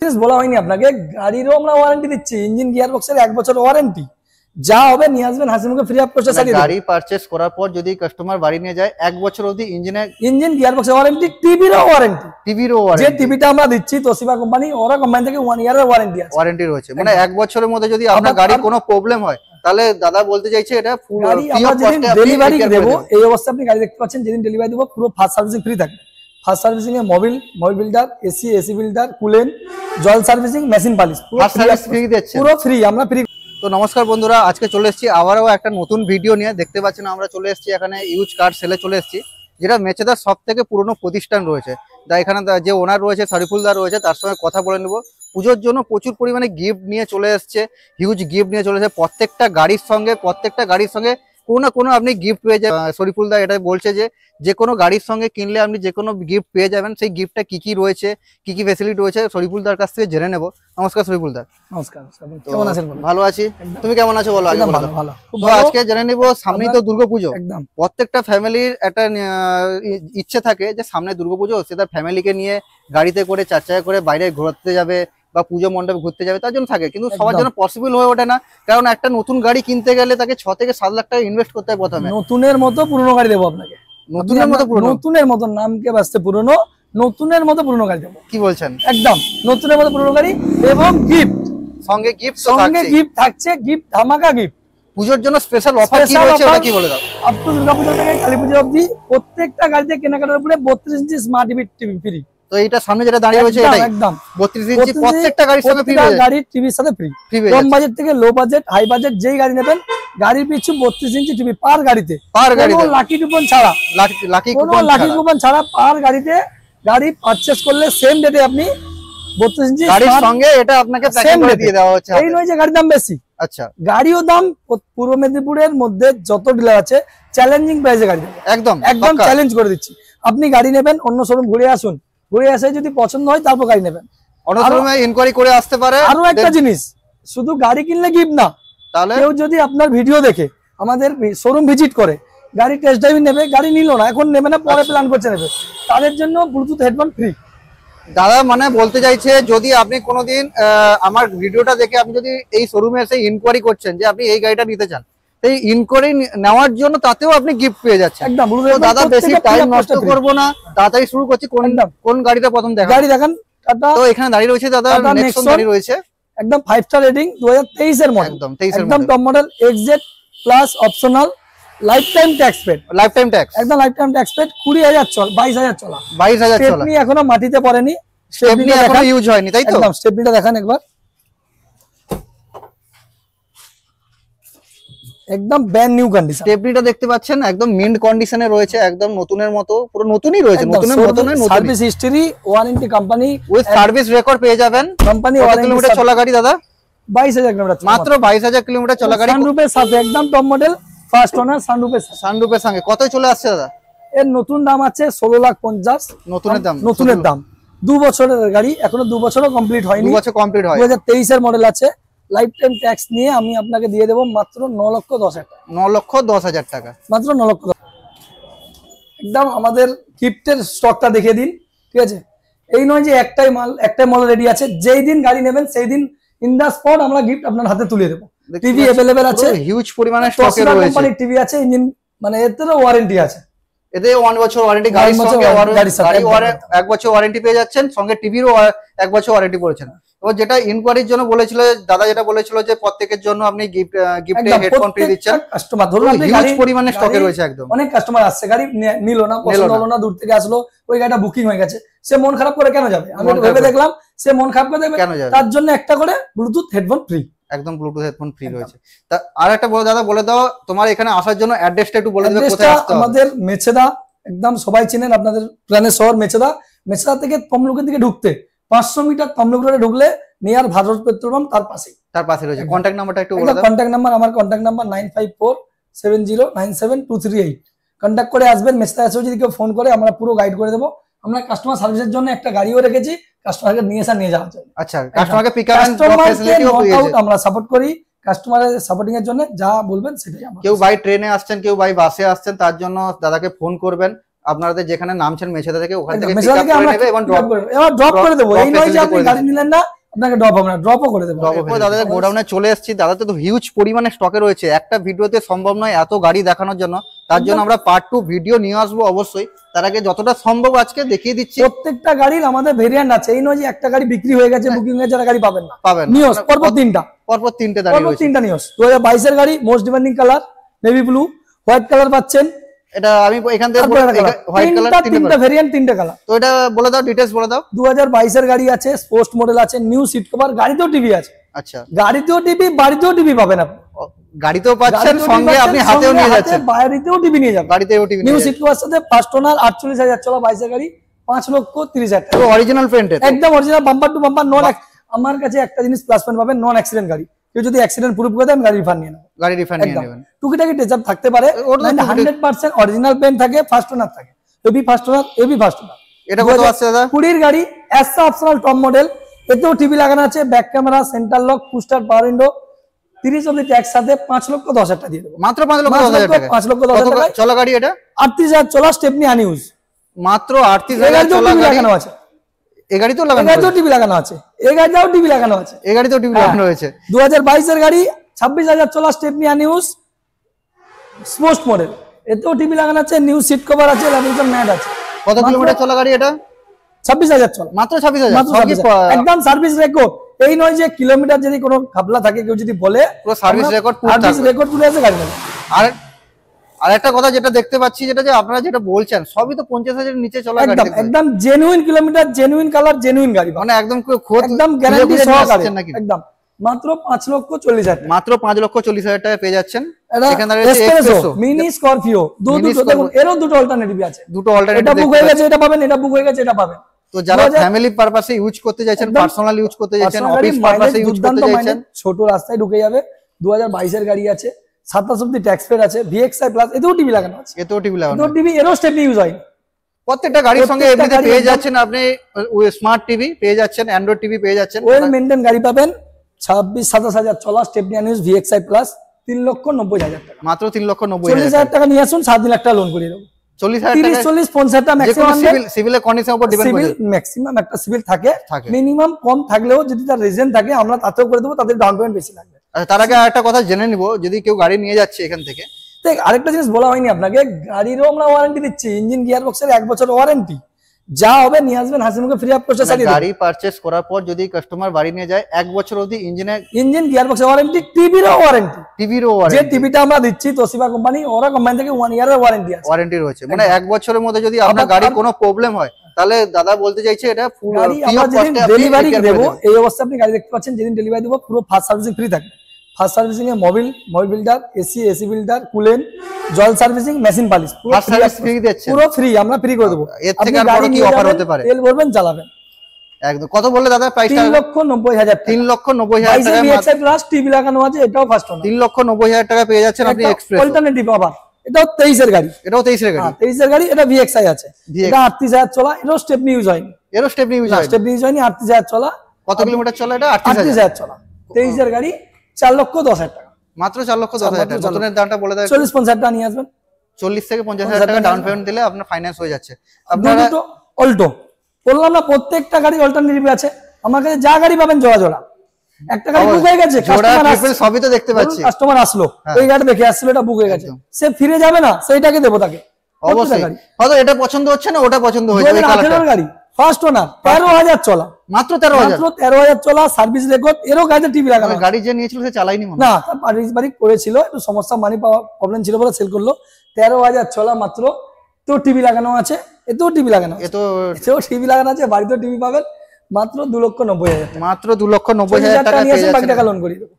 Details বলা হয়নি আপনাকে, গাড়িরও আমরা ওয়ারেন্টি দিচ্ছি, ইঞ্জিন গিয়ার বক্সের 1 বছর ওয়ারেন্টি, যা হবে নিয়ে আসবেন হাসি মুখে ফ্রি অফ কস্টে সারিয়ে দেব। গাড়ি পারচেজ করার পর যদি কাস্টমার বাড়ি নিয়ে যায় 1 বছর অবধি ইঞ্জিন গিয়ার বক্সের ওয়ারেন্টি, টিভিরও ওয়ারেন্টি, যে টিভিটা আমরা দিচ্ছি তোশিবা কোম্পানি, ওরা কোম্পানি থেকে 1 ইয়ারের ওয়ারেন্টি রয়েছে, মানে 1 বছরের মধ্যে যদি আপনার গাড়ির কোনো প্রবলেম হয় তাহলে দাদা বলতে চাইছে এটা ফুল ফ্রি অফ কস্টে ডেলিভারি দেব। এই অবস্থায় আপনি গাড়ি দেখতে পাচ্ছেন, যেদিন ডেলিভারি দেব পুরো ফার্স্ট সার্ভিসিং ফ্রি থাকবে। ফার্স্ট সার্ভিসিং এ Mobil filter, AC filter, Kulen, জল সার্ভিসিং, মেশিন পালিশ, পুরো ফ্রি আমরা ফ্রি। তো নমস্কার বন্ধুরা, আজকে চলে এসেছি আবারও একটা নতুন ভিডিও নিয়ে। দেখতে পাচ্ছেন আমরা চলে এসেছি এখানে ইউজ কার সেলে চলে এসেছি, যেটা মেচেদার সব থেকে পুরনো প্রতিষ্ঠান রয়েছে। এখানে যে ওনার রয়েছে শরীফুলদা রয়েছে, তার সঙ্গে কথা বলে নেব। পুজোর জন্য প্রচুর পরিমাণে গিফট নিয়ে চলে এসছে, হিউজ গিফট নিয়ে চলে এসেছে। প্রত্যেকটা গাড়ির সঙ্গে কোনো না কোনো আপনি গিফট পেয়ে যাবেন। শরীফুলদা এটা বলছে যে কোনো গাড়ির সঙ্গে কিনলে আপনি যে কোনো গিফট পেয়ে যাবেন। সেই গিফটটা কি রয়েছে, কি ফ্যাসিলিটি রয়েছে শরীফুলদার কাছ থেকে জেনে নেব। নমস্কার শরীফুলদা। নমস্কার, কেমন আছেন? ভালো আছি, তুমি কেমন আছো বলো? আগে বলো। ভালো। তো আজকে জেনে নিব, সামনেই তো দুর্গাপুজো। প্রত্যেকটা ফ্যামিলির একটা ইচ্ছে থাকে যে সামনে দুর্গাপুজো, সে তার ফ্যামিলিকে নিয়ে গাড়িতে করে 4 চাকা করে বাইরে ঘুরতে যাবে বা পুজো মণ্ডপে ঘুরতে যাবে, তার জন্য থাকে। কিন্তু সবার জন্য পসিবল হয়ে ওঠে না, কারণ একটা নতুন গাড়ি কিনতে গেলে তাকে 6 থেকে 7 লাখ টাকা ইনভেস্ট করতে হয় প্রথমে। নতুনের মতো পুরনো গাড়ি দেবো আপনাকে, নতুনের মতো নামকে বাঁচতে পুরনো, নতুনের মতো পুরনো গাড়ি দেবো। কি বলছেন? একদম নতুনের মতো পুরনো গাড়ি এবং গিফট সঙ্গে গিফট থাকছে, গিফট ধামাকা গিফট। পুজোর জন্য স্পেশাল অফার কি রয়েছে ওটা কি বলে দাও। আপ টু দুর্গাপূজা থেকে কালী পুজো অবধি প্রত্যেকটা গাড়িতে কেনাকাটার উপরে 32 ইঞ্চি স্মার্ট টিভি ফ্রি। তো এইটা সামনে যেটা দাঁড়িয়ে রয়েছে এটাই একদম 32 ইঞ্চি প্রত্যেকটা গাড়ির সাথে ফ্রি হয়ে যায়। গাড়ির টিভির সাথে ফ্রি। কম বাজেট থেকে লো বাজেট, হাই বাজেট যেই গাড়ি নেবেন, গাড়ির পিছু 32 ইঞ্চি টিভি পার গাড়িতে, কোনো লাকি কুপন ছাড়া পার গাড়িতে গাড়ি পারচেজ করলে সেম ডেটে আপনি 32 ইঞ্চি গাড়ির সঙ্গে এটা আপনাকে প্যাকেজ করে দিয়ে দেওয়া হচ্ছে। এই নয় যে গাড়ির দাম বেশি, আচ্ছা গাড়িও দাম। পূর্ব মেদিনীপুরের মধ্যে যত ডিলার আছে চ্যালেঞ্জিং প্রাইসে গাড়ি দেবো, একদম চ্যালেঞ্জ করে দিচ্ছি। আপনি গাড়ি নেবেন, অন্য শোরুম ঘুরে আসুন, ঘুরে আসে যদি পছন্দ হয় তারপর গাড়ি নেবেন, অন্য শোরুমে ইনকোয়ারি করে আসতে পারে। আরো একটা জিনিস, শুধু গাড়ি কিনলে গিফট না, তাহলে কেউ যদি আপনার ভিডিও দেখে আমাদের শোরুম ভিজিট করে গাড়ি টেস্ট ড্রাইভ নেবে, গাড়ি নিল না, এখন নেবে না, পরে প্ল্যান করছে নেবে, তাদের জন্য ব্লুটুথ হেডফোন ফ্রি। দাদা মানে বলতে চাইছে, যদি আপনি কোনোদিন আমার ভিডিওটা দেখে আপনি যদি এই শোরুমে এসে ইনকোয়ারি করছেন যে আপনি এই গাড়িটা নিতে চান, এই ইনকোয়ারি নেওয়ার জন্য তাতেও আপনি গিফট পেয়ে যাচ্ছেন। একদম। দাদা বেশি টাইম নষ্ট করব না, তাড়াতাড়ি শুরু করছি। কোন গাড়িটা প্রথম দেখান? গাড়ি দেখান। তো এখানে দাঁড়িয়ে রয়েছে দাদা নেক্সন গাড়ি রয়েছে, একদম 5 স্টার রেটিং, 2023 এর মডেল, একদম top model, XZ plus optional, lifetime tax paid, একদম লাইফ টাইম ট্যাক্স পেড, 20,000 চলা, 22,000 চলা, 22,000 চলা। স্টেপনি এখনো মাটিতে পড়েনি, স্টেপনি এখনো ইউজ হয়নি, তাই তো? একদম। স্টেপনিটা দেখান একবার, একদম ব্র্যান্ড নিউ কন্ডিশন। স্টেপনিটা দেখতে পাচ্ছেন একদম মিন্ট কন্ডিশনে রয়েছে, একদম নতুনের মতো, পুরো নতুনই রয়েছে, নতুনের মতো নয়, নতুন। Service history, warranty company with service record পেয়ে যাবেন। Company warranty. কিলোমিটার চলা গাড়ি দাদা? 22,000 কিলোমিটার, মাত্র 22,000 কিলোমিটার চলা গাড়ি, সানরুফের সাথে, একদম টপ মডেল, ফার্স্ট ওনার, সানরুফের সঙ্গে। কতই চলে আসছে দাদা? এর নতুন দাম আছে 16,50,000। নতুনের দাম 2 বছরের গাড়ি, এখনো 2 বছরও কমপ্লিট হয়নি, 2 বছর কমপ্লিট হয়। 2023 এর মডেল আছে, লাইফ টাইম ট্যাক্স নিয়ে আমি আপনাকে দিয়ে দেবো মাত্র 9,10,000 টাকা। 9,10,000 টাকা, মাত্র 9,10,000। একদম আমাদের গিফটের স্টকটা দেখে দিন, ঠিক আছে? এই নয় যে একটাই মাল রেডি আছে, যেই দিন গাড়ি নেবেন সেই দিন ইন দা স্পট আমরা গিফট আপনার হাতে তুলে দেবো। টিভি अवेलेबल আছে, হিউজ পরিমাণে স্টকে রয়েছে। কোম্পানির টিভি আছে, ইঞ্জিন মানে এতেও ওয়ারেন্টি আছে, এতে 1 বছর ওয়ারেন্টি, গাড়ির সঙ্গে 1 বছর ওয়ারেন্টি পেয়ে যাচ্ছেন, সঙ্গে টিভিরও 1 বছর ওয়ারেন্টি পড়েছেন। এবং যেটা ইনকোয়ারির জন্য বলেছিল দাদা, যেটা বলেছিল যে প্রত্যেকের জন্য আপনি গিফটে হেডফোন ফ্রি দিচ্ছেন। কাস্টমার ধরুন আপনি হিউজ পরিমাণে স্টকে রয়েছে, একদম অনেক কাস্টমার আসছে, গাড়ি নিল না, পছন্দ হলো না, দূর থেকে আসলো, ওই গাড়িটা বুকিং হয়ে গেছে, সে মন খারাপ করে কেন যাবে? আমি ভেবে দেখলাম সে মন খারাপ করে দেবে, তার জন্য একটা করে ব্লুটুথ হেডফোন ফ্রি, একদম ব্লুটুথ হেডফোন ফ্রি রয়েছে। তা আর একটা দাদা বলে দাও, তোমার এখানে আসার জন্য অ্যাড্রেসটা একটু বলে দেবে, কোথায় আসতে হবে? আমাদের মেছেদা, একদম সবাই চেনেন, আপনাদের প্রাণের শহর মেছেদা। মেছেদা থেকে তমলুকের দিকে ঢুকতে 500 মিটার তমলুক রোডে ঢুকলে নিয়ার ভারত পেট্রোল পাম্প, তার পাশে রয়েছে। কন্ট্যাক্ট নাম্বারটা একটু বলে দাও। কন্ট্যাক্ট নাম্বার, আমার কন্ট্যাক্ট নাম্বার 9547097238। কন্ট্যাক্ট করে আসবেন। মেছেদা এসেও যদি কেউ ফোন করে আমরা পুরো গাইড করে দেবো। আমরা কাস্টমার সার্ভিসের জন্য একটা গাড়িও রেখেছি, কাস্টমারকে নিয়ে যাওয়ার জন্য। আচ্ছা, কাস্টমারকে পিকআপ এন্ড ড্রপ ফ্যাসিলিটিও আমরা সাপোর্ট করি, কাস্টমারের সাপোর্টিং এর জন্য যা বলবেন সেটাই আমরা। কেউ বাই ট্রেনে আসছেন, কেউ বাই বাসে আসছেন, তার জন্য দাদাকে ফোন করবেন। আপনাদের যেখানে নামছেন মেছেদা থেকে, ওখান থেকে পিকআপ করে নেবে এবং ড্রপ করে দেব। এই নয় যে আপনি গাড়ি নিলেন না, আপনাকে ড্রপ হবে না, ড্রপও করে দেবো। দাদা গোডাউনে চলে এসেছি, দাদা তো হিউজ পরিমাণে স্টকে রয়েছে, একটা ভিডিওতে সম্ভব নয় এত গাড়ি দেখানোর জন্য, তার জন্য আমরা পার্ট 2 ভিডিও নিয়ে আসবো অবশ্যই। তার আগে যতটা সম্ভব আজকে দেখিয়ে দিচ্ছি। প্রত্যেকটা গাড়ির আমাদের ভেরিয়েন্ট আছে, এই নয় যে একটা গাড়ি বিক্রি হয়ে গেছে, বুকিং হয়ে যারা গাড়ি পাবেন না। নিওস পরপর তিনটা দাঁড়িয়ে রয়েছে। তিনটা নিওস 2022 এর গাড়ি, most demanding colour navy blue, white colour পাচ্ছেন। এটা আমি এখান থেকে হোয়াইট কালার, তিনটা ভেরিয়েন্ট, তিনটা কালার। তো এটা বলে দাও, ডিটেইলস বলে দাও। 2022 এর গাড়ি আছে, স্পোর্টস মডেল আছে, নিউ সিট কভার, গাড়িতেও টিভি আছে। আচ্ছা, গাড়িতেও টিভি, বাড়িতেও টিভি পাবেন আপনি। গাড়িতেও পাচ্ছেন, সঙ্গে আপনি হাতেও নিয়ে যাচ্ছেন, বাড়িতেও টিভি নিয়ে যাবেন। গাড়িতেও টিভি নিউ সিট কভার সাথে ফার্স্ট ওনার 48,000 চলা 22 এর গাড়ি, 5,30,000 টাকা। অরিজিনাল প্রিন্টেড, একদম অরিজিনাল, বাম্পার টু বাম্পার। আমার কাছে একটা জিনিস প্লাস পয়েন্ট পাবেন, নন অ্যাক্সিডেন্ট গাড়ি। কেউ যদি অ্যাক্সিডেন্ট প্রুফ করে দেয়, আমি গাড়ি রিফান্ড নিয়ে নেব। গাড়ি রিফান্ড নিয়ে নেবেন। টুকিটাকি টেচাপ থাকতে পারে, 100% অরিজিনাল পেন থাকে, ফার্স্ট ওনার থাকে, এবি ফার্স্ট ওনার, এবি ফার্স্ট ওনার। এটা কত আছে দাদা? 20 এর গাড়ি, এসা অপশনাল টপ মডেল, এতেও টিভি লাগানো আছে, ব্যাক ক্যামেরা, সেন্টার লক, পুস্টার, পাওয়ার উইন্ডো, 30 অবধি ট্যাক্স সাথে 5,10,000 টাকা দিয়ে দেবো। মাত্র 5,10,000 টাকা। 5,10,000 টাকা চলা গাড়ি এটা 38,000 চলা, স্টেপনি আনইউজ, মাত্র 38,000 চলা গাড়ি লাগানো আছে। এই গাড়িতেও লাগানো আছে, গাড়িতেও টিভি লাগানো আছে, এই গাড়িতেও টিভি লাগানো আছে, এই গাড়িতেও টিভি লাগানো রয়েছে। 2022 এর গাড়ি, 26,000 চলা, স্টেপনি আনইউজ, স্পোর্টস মডেল, এতেও টিভি লাগানো আছে, নিউ সিট কভার আছে, ল্যামিনেশন ম্যাট আছে। কত কিলোমিটার চলা গাড়ি এটা? 26,000 চলা, মাত্র 26,000, একদম সার্ভিস রেকর্ড। এই নয় যে কিলোমিটার যদি কোনো ঘাপলা থাকে, কেউ যদি বলে, পুরো সার্ভিস রেকর্ড, সার্ভিস রেকর্ড তুলে আছে গাড়ি। আর একটা কথা যেটা দেখতে পাচ্ছি, যেটা যে আপনারা যেটা বলছেন, সবই তো 50,000 এর নিচে চলা গাড়ি, একদম genuine kilometre, genuine colour, genuine গাড়ি, মানে একদম খোদ, একদম গ্যারান্টি সহকারে, একদম মাত্র 5,40,000 টাকা। মাত্র 5,40,000 টাকা পেয়ে যাচ্ছেন। এখানে রয়েছে এক্সপ্রেসো, মিনি স্করপিও, দুটো দেখুন, এরও দুটো অল্টারনেটিভ আছে, দুটো অল্টারনেটিভ। এটা বুক হয়ে গেছে, এটা পাবেন, এটা বুক হয়ে গেছে, এটা পাবেন। তো যারা ফ্যামিলি পারপাসে ইউজ করতে চাইছেন, পার্সোনাল ইউজ করতে চাইছেন, অফিস পারপাসে ইউজ করতে চাইছেন, ছোট রাস্তায় ঢুকে যাবে। 2022 এর গাড়ি আছে, 27 অবধি ট্যাক্স পেড আছে, ভিএক্সআই প্লাস, এতেও টিভি লাগানো আছে, এতেও টিভি লাগানো আছে, টিভি এরও স্টেপনি ইউজ হয়। প্রত্যেকটা গাড়ির সঙ্গে এমনিতে পেয়ে যাচ্ছেন আপনি স্মার্ট টিভি পেয়ে যাচ্ছেন, অ্যান্ড্রয়েড টিভি পেয়ে যাচ্ছেন, ওয়েল মেইনটেইন গাড়ি পাবেন। 26-27,000 চলা, স্টেপনি আনইউজ, ভিএক্সআই প্লাস, 3,90,000 টাকা। মাত্র 3,90,000। 40,000 টাকা নিয়ে আসুন, 7 লাখ টাকা লোন করে দেবো। 40,000 টাকা, 40-50 টাকা ম্যাক্সিমাম, সিভিলের কন্ডিশনের উপর ডিপেন্ড করে, ম্যাক্সিমাম একটা সিভিল থাকে, মিনিমাম কম থাকলেও যদি তার রিজন থাকে, আমরা তাতেও করে দেবো, তাদের ডাউন পেমেন্ট বেশি লাগবে। তার আগে আরেকটা কথা জেনে নিব, যদি কেউ গাড়ি নিয়ে যাচ্ছে এখান থেকে, আরেকটা জিনিস বলা হয়নি আপনাকে, গাড়িরও আমরা ওয়ারেন্টি দিচ্ছি, ইঞ্জিন গিয়ার বক্সের 1 বছর ওয়ারেন্টি, যা হবে নিয়ে আসবেন, হাসিমুখে ফ্রি অফ কস্টে চালিয়ে দেব। গাড়ি পারচেজ করার পর যদি কাস্টমার বাড়ি নিয়ে যায়, 1 বছর অবধি ইঞ্জিন গিয়ার বক্সের ওয়ারেন্টি, টিভিরও ওয়ারেন্টি, যে টিভিটা আমরা দিচ্ছি তোশিবা কোম্পানি, ওরা কোম্পানি থেকে 1 ইয়ারের ওয়ারেন্টি রয়েছে, মানে 1 বছরের মধ্যে যদি আপনার গাড়ি কোনো প্রবলেম হয়, তাহলে দাদা বলতে চাইছে এটা ফুল ডেলিভারি দেবো। এই অবস্থায় আপনি গাড়ি দেখতে পাচ্ছেন, যেদিন ডেলিভারি দেবো পুরো ফার্স্ট সার্ভিসিং ফ্রি থাকবে। ফার্স্ট সার্ভিসিং এ Mobil filter, AC filter, Kulen, জল সার্ভিসিং, মেশিন পালিশ, পুরো ফ্রি, আমরা ফ্রি করে দেবো। এর থেকে আর বড় কি অফার হতে পারে? তেল ভরবেন, চালাবেন। একদম। কত বললে দাদা প্রাইসটা? 3,90,000 টাকা। 3,90,000 টাকা ভিএক্সআই প্লাস টিভি লাগানো আছে, এটাও ফার্স্ট ওনার। 3,90,000 টাকা পেয়ে যাচ্ছেন আপনি এক্সপ্রেস অল্টারনেটিভ। আবার এটাও 23 এর গাড়ি, এটাও 23 এর গাড়ি, 23 এর গাড়ি, এটা ভিএক্সআই আছে, এটা 38,000 চলা, এটাও স্টেপনি ইউজ হয়নি, স্টেপনি ইউজ হয়নি, 38,000 চলা। কত কিলোমিটার চলা এটা? 38,000 চলা, 23 এর গাড়ি, 4,10,000 টাকা। মাত্র 4,10,000 টাকা। নতুনের দামটা বলে দেন। 40-50 টাকা নিয়ে আসবেন, 40 থেকে 50,000 টাকা ডাউন পেমেন্ট দিলে আপনার ফাইন্যান্স হয়ে যাচ্ছে। আপনারা অল্টো বললাম না, প্রত্যেকটা গাড়ি অল্টারনেটিভ আছে আমার কাছে, যা গাড়ি পাবেন জোড়া জোড়া। একটা গাড়ি বুক হয়ে গেছে, সবই তো দেখতে পাচ্ছি, কাস্টমার আসলো, এই গাড়ি দেখে আসছিল, এটা বুক হয়ে গেছে, সে ফিরে যাবে না, সেইটাকে দেবো তাকে। অবশ্যই হয়তো এটা পছন্দ হচ্ছে না, ওটা পছন্দ হয়ে যাবে। 2018 গাড়ি, ফার্স্ট ওনার, 13,000 চলা, মাত্র 13,000 চলা, সার্ভিস রেকর্ড, এরও গাড়িতে টিভি লাগানো। গাড়ি যে নিয়েছিল সে চালাইনি না, তার পারিবারিক করেছিল, একটু সমস্যা, মানি পাওয়া প্রবলেম ছিল বলে সেল করলো। 13,000 চলা মাত্র, তো টিভি লাগানো আছে, এতেও টিভি লাগানো, এতেও টিভি লাগানো আছে, বাড়িতেও টিভি পাবেন, মাত্র 2,90,000। মাত্র 2,90,000 টাকা পেয়ে যাচ্ছেন। টাকা লোন করে দেবো।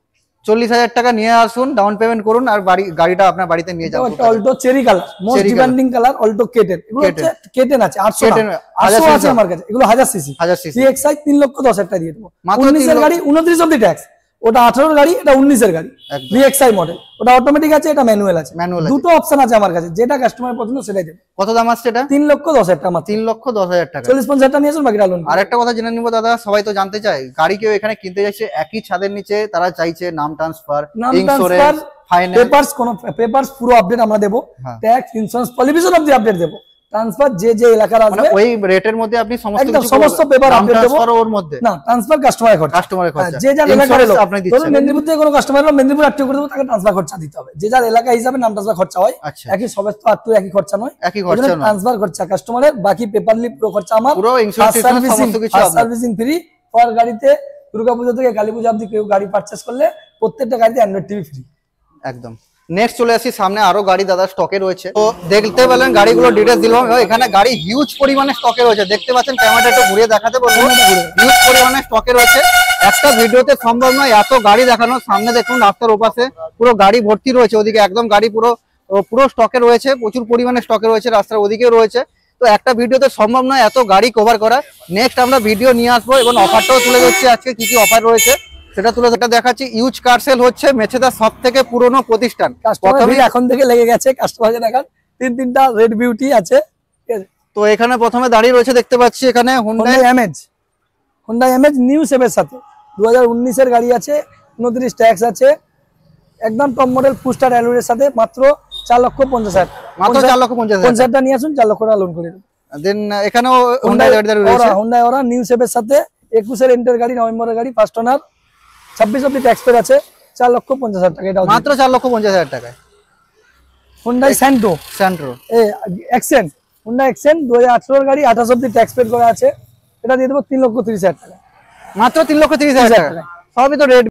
40,000 টাকা নিয়ে আসুন, ডাউন পেমেন্ট করুন, আর গাড়িটা আপনার বাড়িতে নিয়ে যাবেন। Alto cherry colour, most demanding colour, Alto কেটেন, এগুলো হচ্ছে কেটেন আছে, 800 আছে আমার কাছে, এগুলো 1000 সিসি, ভিএক্সআই, 3,10,000 টাকা দিয়ে দেবো। 19 এর গাড়ি, 29 অবধি ট্যাক্স, ওটা 18 এর গাড়ি, এটা 19 এর গাড়ি, ভিএক্সআই মডেল, ওটা অটোমেটিক আছে, এটা ম্যানুয়াল আছে, দুটো অপশন আছে আমার কাছে, যেটা কাস্টমার পছন্দ সেটাই দেবো। কত দাম আসছে এটা? 3,10,000 টাকা, 3,10,000 টাকা। 40-50 টাকা নিয়ে আসুন, বাকিটা লোন। আর একটা কথা জেনে নিব দাদা, সবাই তো জানতে চায়, গাড়ি কেউ এখানে কিনতে যাচ্ছে একই ছাদের নিচে, তারা চাইছে নাম ট্রান্সফার, ইন্স্যুরেন্স, ফাইন্যান্স, পেপারস পুরো আপডেট আমরা দেবো, ট্যাক্স, ইন্স্যুরেন্স, পলিউশন অবধি আপডেট দেবো, ট্রান্সফার যে যে এলাকার মানে আসবে ওই রেটের মধ্যে আপনি সমস্ত একদম কিছু সমস্ত পেপার আপডেট দেবো। ট্রান্সফার ওর মধ্যে না, ট্রান্সফার কাস্টমারের খরচা। কাস্টমারের খরচা, যে যার এলাকার Insurance লোক, আপনি ধরুন দিচ্ছেন। মেদিনীপুর থেকে কোনো কাস্টমার এলো, মেদিনীপুর আরটিও করে দেবো, তাকে ট্রান্সফার খরচা দিতে হবে। যে যার এলাকা হিসাবে নাম ট্রান্সফার খরচা হয়, আচ্ছা, একই সবে তো আরটিও একই খরচা নয়, একই খরচা নয়। ট্রান্সফার খরচা কাস্টমারের, বাকি পেপারলি পুরো খরচা আমার। পুরো ইন্স্যুরেন্স সমস্ত কিছু আপনার। সার্ভিসিং ফ্রি ফর গাড়িতে, দুর্গাপূজা থেকে কালী পূজা অবধি কেউ গাড়ি পারচেস করলে প্রত্যেকটা গাড়িতে অ্যান্ড্রয়েড টিভি ফ্রি। একদম। নেক্সট চলে আসি, সামনে আরো গাড়ি দাদা স্টকে রয়েছে, তো দেখতে পেলেন গাড়িগুলো ডিটেলস দিলাম। এখানে গাড়ি হিউজ পরিমাণে স্টকে রয়েছে, দেখতে পাচ্ছেন, ক্যামেরাটা একটু ঘুরিয়ে দেখাতে বলবো, হিউজ পরিমাণে স্টকে রয়েছে। একটা ভিডিওতে সম্ভব নয় এত গাড়ি দেখানো। সামনে দেখুন রাস্তার ওপাশে পুরো গাড়ি ভর্তি রয়েছে, ওদিকে একদম গাড়ি পুরো পুরো স্টকে রয়েছে, প্রচুর পরিমাণে স্টকে রয়েছে, রাস্তার ওদিকেও রয়েছে। তো একটা ভিডিওতে সম্ভব নয় এত গাড়ি কভার করা। নেক্সট আমরা ভিডিও নিয়ে আসবো এবং অফারটাও তুলে দিচ্ছি, আজকে কি কি অফার রয়েছে সেটা তুলে দেখাচ্ছি। ইউজ কার সেল হচ্ছে মেছেদার সব থেকে পুরনো প্রতিষ্ঠান। প্রথমে এখন থেকে লেগে গেছে কাস্টমারকে দেখান, তিনটা রেড বিউটি আছে, ঠিক আছে। তো এখানে প্রথমে দাঁড়িয়ে রয়েছে, দেখতে পাচ্ছি এখানে হুন্ডাই এমএজ নিউ শেপের সাথে 2019 এর গাড়ি আছে, 29 ট্যাক্স আছে, একদম টপ মডেল পুস্টার অ্যালুরের সাথে, মাত্র 4,50,000। মাত্র 4,50,000। 50,000 নিয়ে আসুন, 4 লক্ষ টাকা লোন করে দেবো। দেন এখানেও হুন্ডাই গাড়ি রয়েছে, হুন্ডাই ওরা নিউ শেপের সাথে 21 এর এন্টার গাড়ি, নভেম্বরের গাড়ি, ফার্স্ট ওনার, 26 অব্দি ট্যাক্স পেড আছে, 4,50,000 টাকা। এটা মাত্র 4,50,000 টাকায়। Hyundai Santro accent, Hyundai accent 2018 এর গাড়ি, 28 অব্দি ট্যাক্স পেড করা আছে, এটা দিয়ে দেবো 3,30,000 টাকা। মাত্র 3,30,000 টাকা। সবই তো রেড